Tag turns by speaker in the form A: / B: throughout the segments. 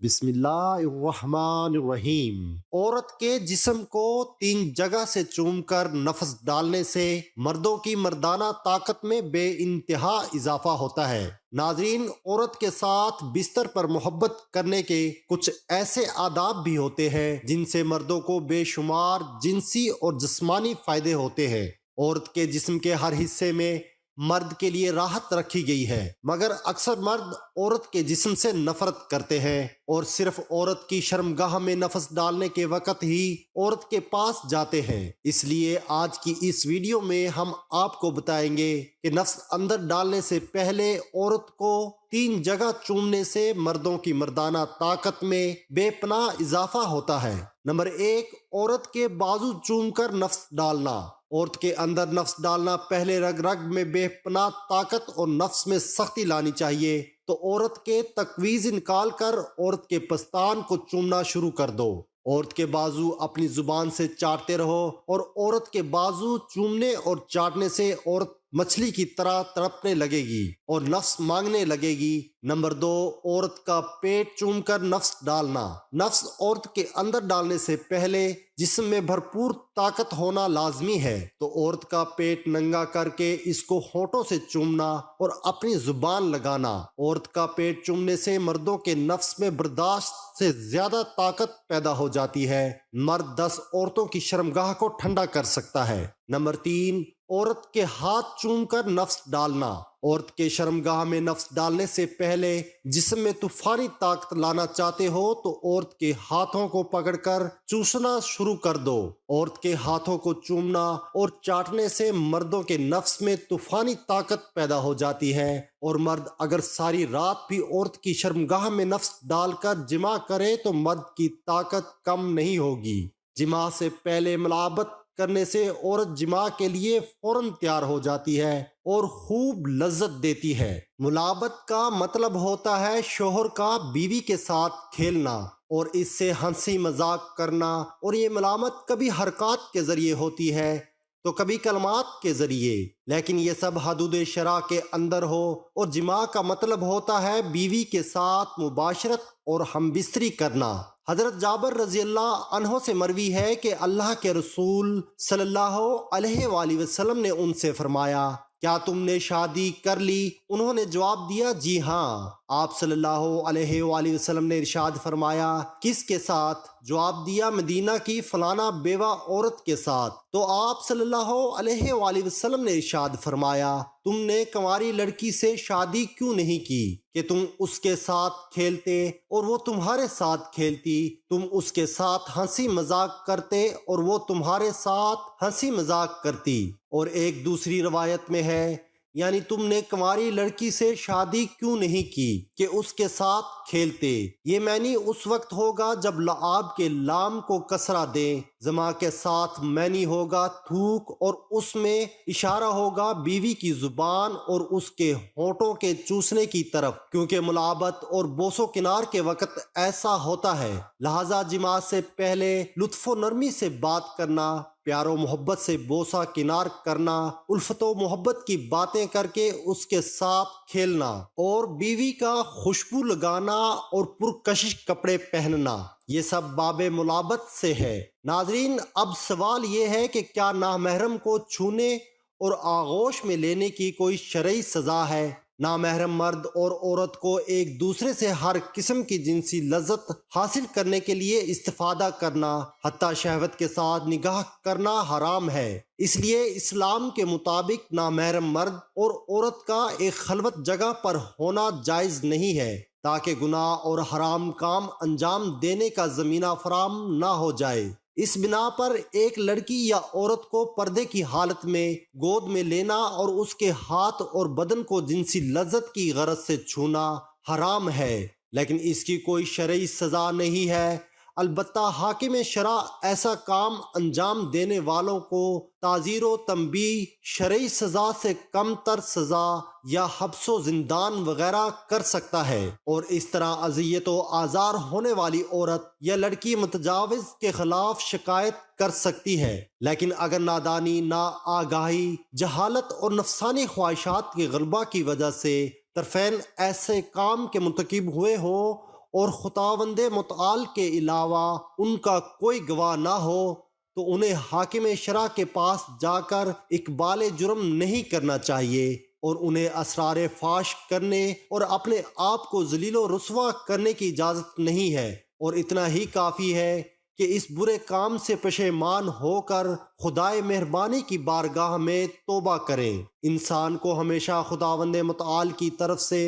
A: بسم اللہ الرحمن الرحیم۔ عورت کے جسم کو 3 جگہ سے چوم کر نفس ڈالنے سے مردوں کی مردانہ طاقت میں بے انتہا اضافہ ہوتا ہے۔ ناظرین، عورت کے ساتھ بستر پر محبت کرنے کے کچھ ایسے آداب بھی ہوتے ہیں جن سے مردوں کو بے شمار جنسی اور جسمانی فائدے ہوتے ہیں۔ عورت کے جسم کے ہر حصے میں مرد کے لیے راحت رکھی گئی ہے، مگر اکثر مرد عورت کے جسم سے نفرت کرتے ہیں اور صرف عورت کی شرمگاہ میں نفس ڈالنے کے وقت ہی عورت کے پاس جاتے ہیں۔ اس لیے آج کی اس ویڈیو میں ہم آپ کو بتائیں گے کہ نفس اندر ڈالنے سے پہلے عورت کو 3 جگہ چومنے سے مردوں کی مردانہ طاقت میں بے پناہ اضافہ ہوتا ہے۔ نمبر 1، عورت کے بازو چوم کر نفس ڈالنا۔ عورت کے اندر نفس ڈالنا پہلے رگ رگ میں بے پناہ طاقت اور نفس میں سختی لانی چاہیے، تو عورت کے تقویز نکال کر عورت کے پستان کو چومنا شروع کر دو۔ عورت کے بازو اپنی زبان سے چاٹتے رہو اور عورت کے بازو چومنے اور چاٹنے سے عورت مچھلی کی طرح تڑپنے لگے گی اور نفس مانگنے لگے گی۔ نمبر 2، عورت کا پیٹ چوم کر نفس ڈالنا۔ نفس عورت کے اندر ڈالنے سے پہلے جسم میں بھرپور طاقت ہونا لازمی ہے، تو عورت کا پیٹ ننگا کر کے اس کو ہونٹوں سے چومنا اور اپنی زبان لگانا۔ عورت کا پیٹ چومنے سے مردوں کے نفس میں برداشت سے زیادہ طاقت پیدا ہو جاتی ہے۔ مرد 10 عورتوں کی شرمگاہ کو ٹھنڈا کر سکتا ہے۔ نمبر 3، عورت کے ہاتھ چوم کر نفس ڈالنا۔ عورت کے شرمگاہ میں نفس ڈالنے سے پہلے جسم میں طوفانی طاقت لانا چاہتے ہو تو عورت کے ہاتھوں کو پکڑ کر چوسنا شروع کر دو۔ عورت کے ہاتھوں کو چومنا اور چاٹنے سے مردوں کے نفس میں طوفانی طاقت پیدا ہو جاتی ہے، اور مرد اگر ساری رات بھی عورت کی شرمگاہ میں نفس ڈال کر جمع کرے تو مرد کی طاقت کم نہیں ہوگی۔ جمع سے پہلے ملاقات کرنے سے عورت جماع کے لیے فوراً تیار ہو جاتی ہے اور خوب لذت دیتی ہے۔ ملاقات کا مطلب ہوتا ہے شوہر کا بیوی کے ساتھ کھیلنا اور اس سے ہنسی مذاق کرنا، اور یہ ملامت کبھی حرکات کے ذریعے ہوتی ہے تو کبھی کلمات کے ذریعے، لیکن یہ سب حدود شرع کے اندر ہو، اور جماع کا مطلب ہوتا ہے بیوی کے ساتھ مباشرت اور ہم بستری کرنا۔ حضرت جابر رضی اللہ عنہ سے مروی ہے کہ اللہ کے رسول صلی اللہ علیہ وآلہ وسلم نے ان سے فرمایا، کیا تم نے شادی کر لی؟ انہوں نے جواب دیا، جی ہاں۔ آپ صلی اللہ علیہ وآلہ وسلم نے ارشاد فرمایا، کس کے ساتھ؟ جواب دیا، مدینہ کی فلانا بیوہ عورت کے ساتھ۔ تو آپ صلی اللہ علیہ وآلہ وسلم نے ارشاد فرمایا، تم نے کنواری لڑکی سے شادی کیوں نہیں کی کہ تم اس کے ساتھ کھیلتے اور وہ تمہارے ساتھ کھیلتی، تم اس کے ساتھ ہنسی مذاق کرتے اور وہ تمہارے ساتھ ہنسی مذاق کرتی۔ اور ایک دوسری روایت میں ہے، یعنی تم نے کنواری لڑکی سے شادی کیوں نہیں کی کہ اس کے ساتھ کھیلتے۔ یہ معنی اس وقت ہوگا جب لعاب کے لام کو کسرہ دیں، زما کے ساتھ معنی ہوگا تھوک، اور اس میں اشارہ ہوگا بیوی کی زبان اور اس کے ہونٹوں کے چوسنے کی طرف، کیونکہ ملاقات اور بوس و کنار کے وقت ایسا ہوتا ہے۔ لہذا جماع سے پہلے لطف و نرمی سے بات کرنا، پیار و محبت سے بوسہ کنار کرنا، الفت و محبت کی باتیں کر کے اس کے ساتھ کھیلنا، اور بیوی کا خوشبو لگانا اور پرکشش کپڑے پہننا، یہ سب باب ملاقات سے ہے۔ ناظرین، اب سوال یہ ہے کہ کیا نامحرم کو چھونے اور آغوش میں لینے کی کوئی شرعی سزا ہے؟ نامحرم مرد اور عورت کو ایک دوسرے سے ہر قسم کی جنسی لذت حاصل کرنے کے لیے استفادہ کرنا، حتیٰ شہوت کے ساتھ نگاہ کرنا حرام ہے۔ اس لیے اسلام کے مطابق نامحرم مرد اور عورت کا ایک خلوت جگہ پر ہونا جائز نہیں ہے، تاکہ گناہ اور حرام کام انجام دینے کا زمینہ فراہم نہ ہو جائے۔ اس بنا پر ایک لڑکی یا عورت کو پردے کی حالت میں گود میں لینا اور اس کے ہاتھ اور بدن کو جنسی لذت کی غرض سے چھونا حرام ہے، لیکن اس کی کوئی شرعی سزا نہیں ہے۔ البتہ حاکم شرع ایسا کام انجام دینے والوں کو تعزیر و تنبیہ، شرعی سزا سے کم تر سزا یا حبس و زندان وغیرہ کر سکتا ہے، اور اس طرح اذیت و آزار ہونے والی عورت یا لڑکی متجاوز کے خلاف شکایت کر سکتی ہے۔ لیکن اگر نادانی، ناآگاہی، جہالت اور نفسانی خواہشات کے غلبہ کی وجہ سے طرفین ایسے کام کے مرتکب ہوئے ہوں اور خداوند متعال کے علاوہ ان کا کوئی گواہ نہ ہو تو انہیں حاکم شرع کے پاس جا کر اقبال جرم نہیں کرنا چاہیے اور انہیں اسرار فاش کرنے اور اپنے آپ کو ذلیل و رسوا کرنے کی اجازت نہیں ہے، اور اتنا ہی کافی ہے کہ اس برے کام سے پشیمان ہو کر خدائے مہربانی کی بارگاہ میں توبہ کریں۔ انسان کو ہمیشہ خداوند متعال کی طرف سے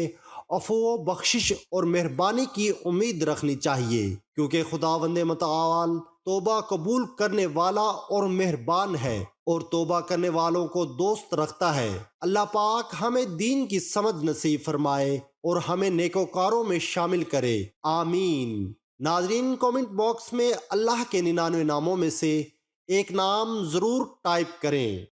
A: عفو و بخشش اور مہربانی کی امید رکھنی چاہیے، کیونکہ خداوند متعال توبہ قبول کرنے والا اور مہربان ہے اور توبہ کرنے والوں کو دوست رکھتا ہے۔ اللہ پاک ہمیں دین کی سمجھ نصیب فرمائے اور ہمیں نیکوکاروں میں شامل کرے، آمین۔ ناظرین، کومنٹ باکس میں اللہ کے 99 ناموں میں سے ایک نام ضرور ٹائپ کریں۔